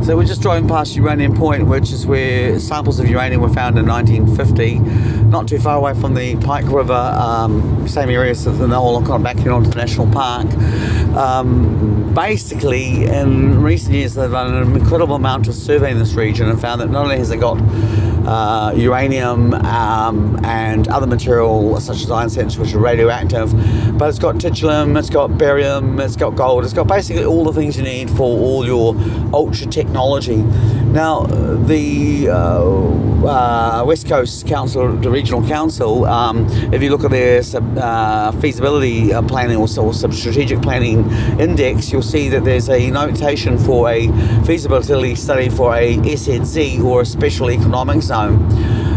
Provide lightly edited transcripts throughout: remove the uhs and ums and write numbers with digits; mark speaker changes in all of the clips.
Speaker 1: So we're just driving past Uranium Point, which is where samples of uranium were found in 1950, not too far away from the Pike River, same area as the Knoll, kind of back here onto the National Park. Basically, in recent years, they've done an incredible amount of surveying this region and found that not only has it got uranium and other material such as iron sets, which are radioactive, but it's got titanium, it's got barium, it's got gold, it's got basically all the things you need for all your ultra technology. Now, the West Coast Council, the Regional Council, if you look at their feasibility planning or strategic planning index, you'll see that there's a notation for a feasibility study for a SEZ, or a special economic zone.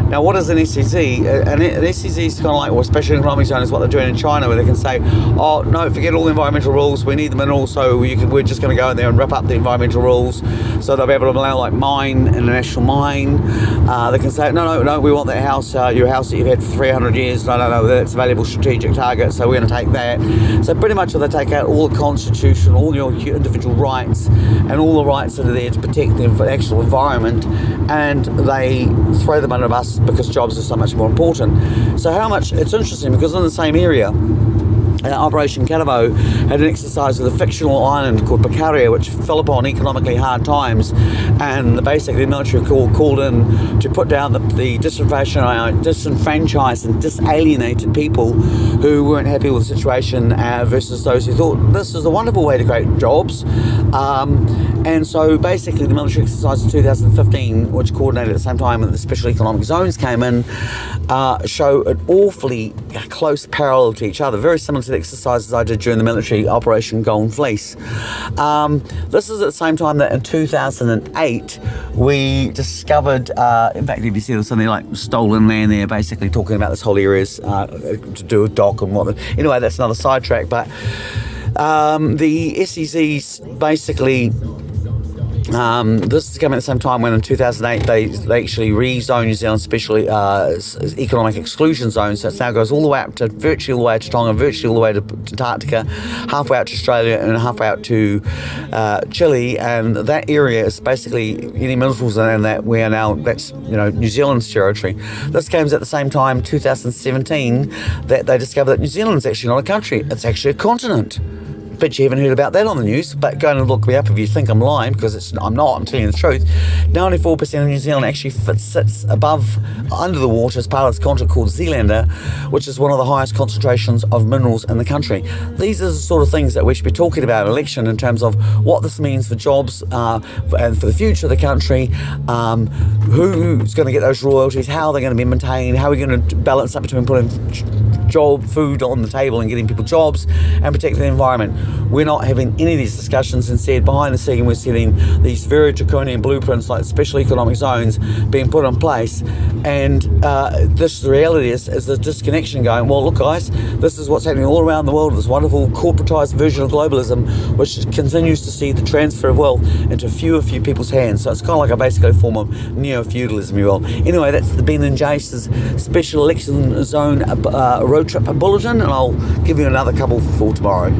Speaker 1: Now, what is an SEZ? An SEZ is kind of like, well, a special economic zone is what they're doing in China, where they can say, oh, no, forget all the environmental rules, we need the minerals, so we're just going to go in there and rip up the environmental rules. So they'll be able to allow, like, mine, international mine. They can say, no, we want that house, your house that you've had for 300 years, no, that's a valuable strategic target, so we're going to take that. So pretty much they take out all the constitution, all your individual rights, and all the rights that are there to protect the actual environment, and they throw them under a bus because jobs are so much more important. So it's interesting because in the same area, Operation Carabo had an exercise with a fictional island called Picaria, which fell upon economically hard times, and basically the military called in to put down the disenfranchised and disalienated people who weren't happy with the situation versus those who thought this is a wonderful way to create jobs. And so basically the military exercise in 2015, which coordinated at the same time that the special economic zones came in, show an awfully close parallel to each other, very similar to the exercises I did during the military Operation Golden Fleece. This is at the same time that in 2008 we discovered, in fact, if you see there's something like stolen land there, basically talking about this whole area's to do with dock and what. Anyway, that's another sidetrack, but the SEZs basically, this is coming at the same time when in 2008 they actually rezoned New Zealand specially economic exclusion zone, so it now goes all the way up to virtually all the way to Tonga, virtually all the way to Antarctica, halfway out to Australia and halfway out to Chile, and that area is basically any minerals in that we are now, that's New Zealand's territory. This came at the same time, 2017, that they discovered that New Zealand's actually not a country, it's actually a continent. Bet you haven't heard about that on the news, but go and look me up if you think I'm lying, because I'm not, I'm telling you the truth. 94% of New Zealand actually sits under the water as part of this continent called Zealander, which is one of the highest concentrations of minerals in the country. These are the sort of things that we should be talking about at election in terms of what this means for jobs and for the future of the country, who's going to get those royalties, how they're going to be maintained, how we're going to balance up between putting food on the table and getting people jobs and protecting the environment. We're not having any of these discussions. Instead, behind the scene, we're setting these very draconian blueprints like special economic zones being put in place, and the reality is the disconnection going, well, look guys, this is what's happening all around the world, this wonderful corporatized version of globalism, which continues to see the transfer of wealth into few people's hands. So it's kind of like a basic form of neo-feudalism, you will. Anyway, that's the BEN&JAH-SUN special election zone road trip bulletin, and I'll give you another couple for tomorrow.